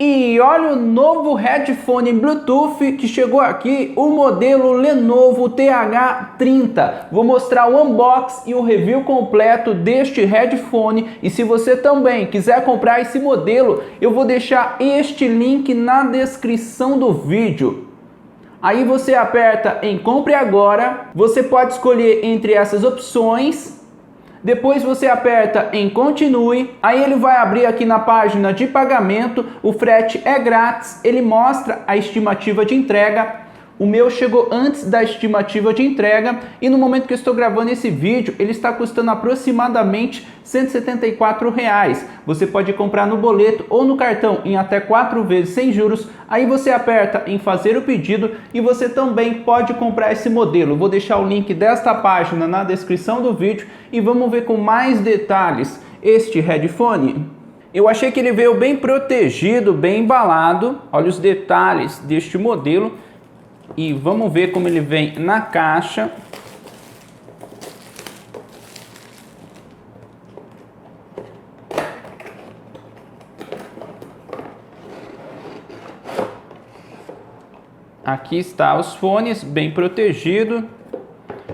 E olha o novo headphone Bluetooth que chegou aqui, o modelo Lenovo TH30. Vou mostrar o unboxing e o review completo deste headphone. E se você também quiser comprar esse modelo, eu vou deixar este link na descrição do vídeo. Aí você aperta em compre agora, você pode escolher entre essas opções. Depois você aperta em continue, aí ele vai abrir aqui na página de pagamento, o frete é grátis, ele mostra a estimativa de entrega. O meu chegou antes da estimativa de entrega e no momento que eu estou gravando esse vídeo, ele está custando aproximadamente R$ 174. Você pode comprar no boleto ou no cartão em até 4 vezes sem juros. Aí você aperta em fazer o pedido e você também pode comprar esse modelo. Vou deixar o link desta página na descrição do vídeo e vamos ver com mais detalhes este headphone. Eu achei que ele veio bem protegido, bem embalado. Olha os detalhes deste modelo. E vamos ver como ele vem na caixa. Aqui está os fones, bem protegido.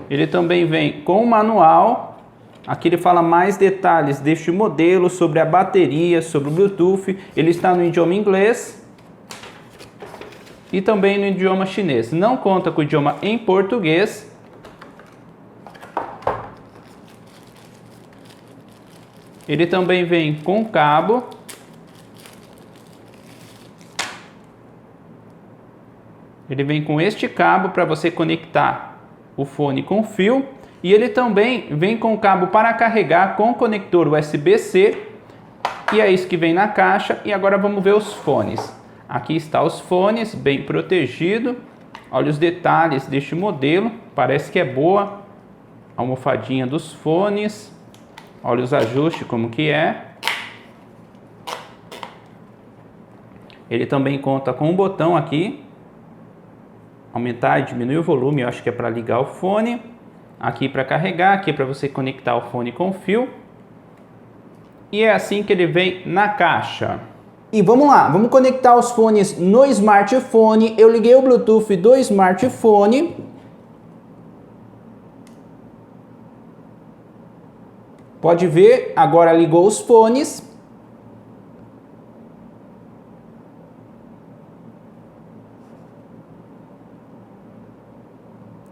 Ele também vem com o manual. Aqui ele fala mais detalhes deste modelo, sobre a bateria, sobre o Bluetooth. Ele está no idioma inglês e também no idioma chinês. Não conta com o idioma em português. Ele também vem com cabo. Ele vem com este cabo para você conectar o fone com fio. E ele também vem com cabo para carregar com conector USB-C. E é isso que vem na caixa. E agora vamos ver os fones. Aqui está os fones, bem protegido. Olha os detalhes deste modelo. Parece que é boa a almofadinha dos fones. Olha os ajustes como que é. Ele também conta com um botão aqui. Aumentar e diminuir o volume, eu acho que é para ligar o fone. Aqui para carregar, aqui para você conectar o fone com fio. E é assim que ele vem na caixa. E vamos lá, vamos conectar os fones no smartphone. Eu liguei o Bluetooth do smartphone. Pode ver, agora ligou os fones.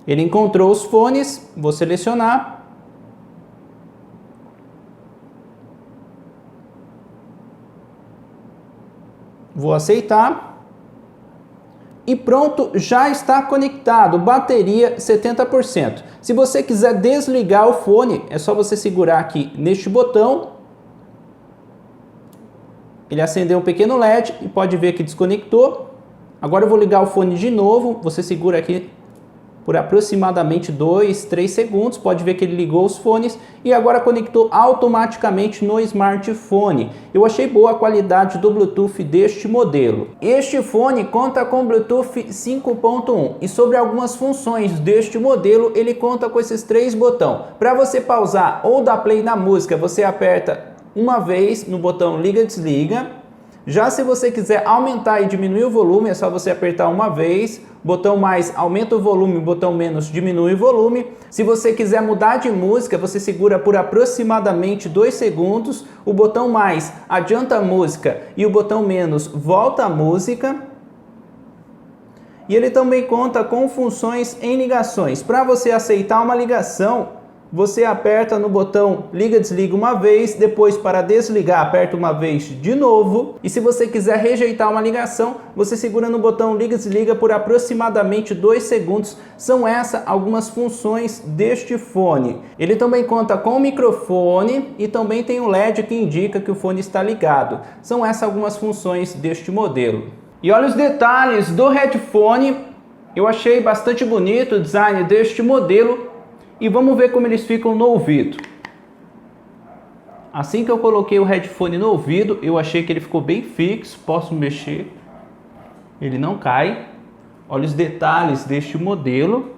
Ele encontrou os fones, vou selecionar. Vou aceitar. E pronto, já está conectado. Bateria 70%. Se você quiser desligar o fone, é só você segurar aqui neste botão. Ele acendeu um pequeno LED e pode ver que desconectou. Agora eu vou ligar o fone de novo. Você segura aqui por aproximadamente 2, 3 segundos, pode ver que ele ligou os fones e agora conectou automaticamente no smartphone. Eu achei boa a qualidade do Bluetooth deste modelo. Este fone conta com Bluetooth 5.1 e sobre algumas funções deste modelo, ele conta com esses 3 botões. Para você pausar ou dar play na música, você aperta uma vez no botão liga e desliga. Já se você quiser aumentar e diminuir o volume, é só você apertar uma vez. Botão mais aumenta o volume, botão menos diminui o volume. Se você quiser mudar de música, você segura por aproximadamente 2 segundos. O botão mais adianta a música e o botão menos volta a música. E ele também conta com funções em ligações. Para você aceitar uma ligação, você aperta no botão liga, desliga uma vez, depois para desligar aperta uma vez de novo. E se você quiser rejeitar uma ligação, você segura no botão liga, desliga por aproximadamente 2 segundos. São essas algumas funções deste fone. Ele também conta com microfone e também tem um LED que indica que o fone está ligado. São essas algumas funções deste modelo. E olha os detalhes do headphone. Eu achei bastante bonito o design deste modelo. E vamos ver como eles ficam no ouvido. Assim que eu coloquei o headphone no ouvido, eu achei que ele ficou bem fixo, posso mexer, ele não cai. Olha os detalhes deste modelo.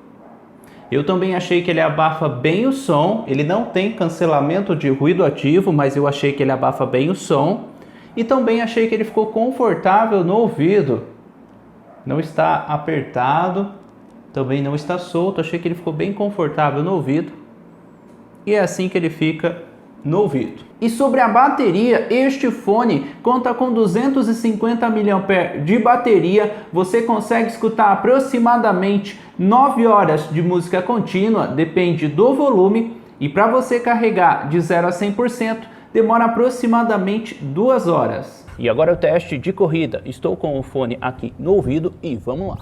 Eu também achei que ele abafa bem o som, ele não tem cancelamento de ruído ativo, mas eu achei que ele abafa bem o som. E também achei que ele ficou confortável no ouvido. Não está apertado, também não está solto. Achei que ele ficou bem confortável no ouvido. E é assim que ele fica no ouvido. E sobre a bateria, este fone conta com 250 mAh de bateria. Você consegue escutar aproximadamente 9 horas de música contínua, depende do volume. E para você carregar de 0 a 100%, demora aproximadamente 2 horas. E agora o teste de corrida. Estou com o fone aqui no ouvido e vamos lá.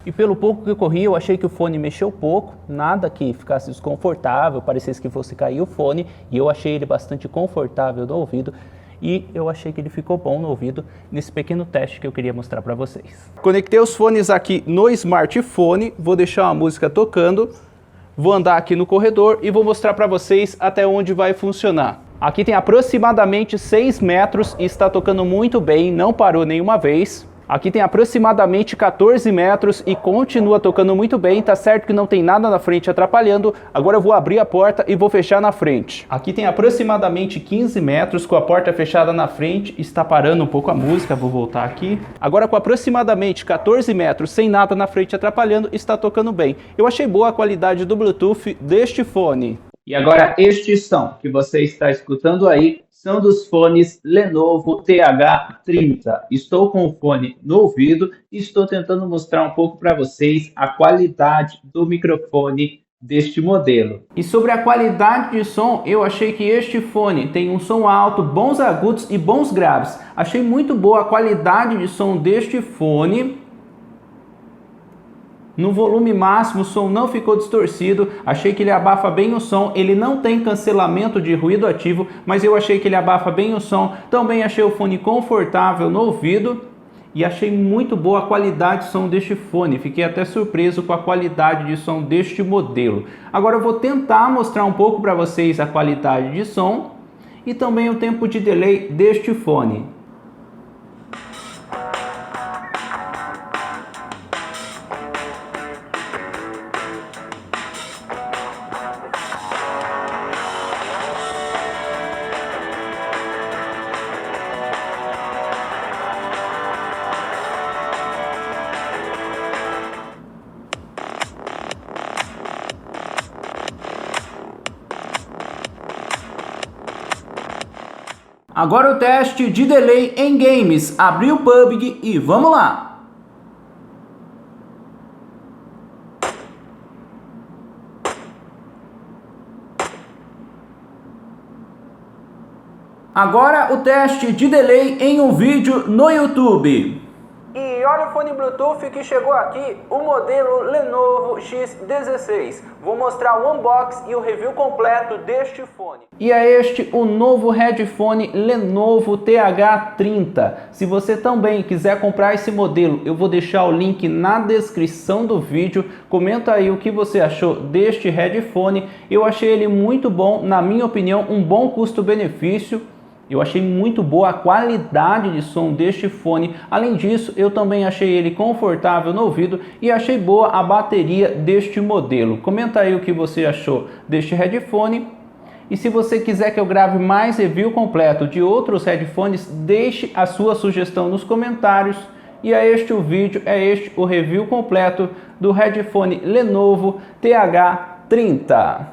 E pelo pouco que eu corri, eu achei que o fone mexeu pouco, nada que ficasse desconfortável, parecesse que fosse cair o fone, e eu achei ele bastante confortável no ouvido, e eu achei que ele ficou bom no ouvido nesse pequeno teste que eu queria mostrar para vocês. Conectei os fones aqui no smartphone, vou deixar uma música tocando, vou andar aqui no corredor e vou mostrar para vocês até onde vai funcionar. Aqui tem aproximadamente 6 metros e está tocando muito bem, não parou nenhuma vez. Aqui tem aproximadamente 14 metros e continua tocando muito bem, tá certo que não tem nada na frente atrapalhando. Agora eu vou abrir a porta e vou fechar na frente. Aqui tem aproximadamente 15 metros com a porta fechada na frente, está parando um pouco a música, vou voltar aqui. Agora com aproximadamente 14 metros sem nada na frente atrapalhando, está tocando bem. Eu achei boa a qualidade do Bluetooth deste fone. E agora este som que você está escutando aí são dos fones Lenovo TH30. Estou com o fone no ouvido e estou tentando mostrar um pouco para vocês a qualidade do microfone deste modelo. E sobre a qualidade de som, eu achei que este fone tem um som alto, bons agudos e bons graves. Achei muito boa a qualidade de som deste fone. No volume máximo o som não ficou distorcido, achei que ele abafa bem o som, ele não tem cancelamento de ruído ativo, mas eu achei que ele abafa bem o som, também achei o fone confortável no ouvido e achei muito boa a qualidade de som deste fone, fiquei até surpreso com a qualidade de som deste modelo. Agora eu vou tentar mostrar um pouco para vocês a qualidade de som e também o tempo de delay deste fone. Agora o teste de delay em games. Abri o PUBG e vamos lá! Agora o teste de delay em um vídeo no YouTube. E olha o fone Bluetooth que chegou aqui, o modelo Lenovo X16. Vou mostrar o unboxing e o review completo deste fone. E é este o novo headphone Lenovo TH30. Se você também quiser comprar esse modelo, eu vou deixar o link na descrição do vídeo. Comenta aí o que você achou deste headphone. Eu achei ele muito bom, na minha opinião, um bom custo-benefício. Eu achei muito boa a qualidade de som deste fone. Além disso, eu também achei ele confortável no ouvido e achei boa a bateria deste modelo. Comenta aí o que você achou deste headphone. E se você quiser que eu grave mais review completo de outros headphones, deixe a sua sugestão nos comentários. E é este o vídeo, é este o review completo do headphone Lenovo TH30.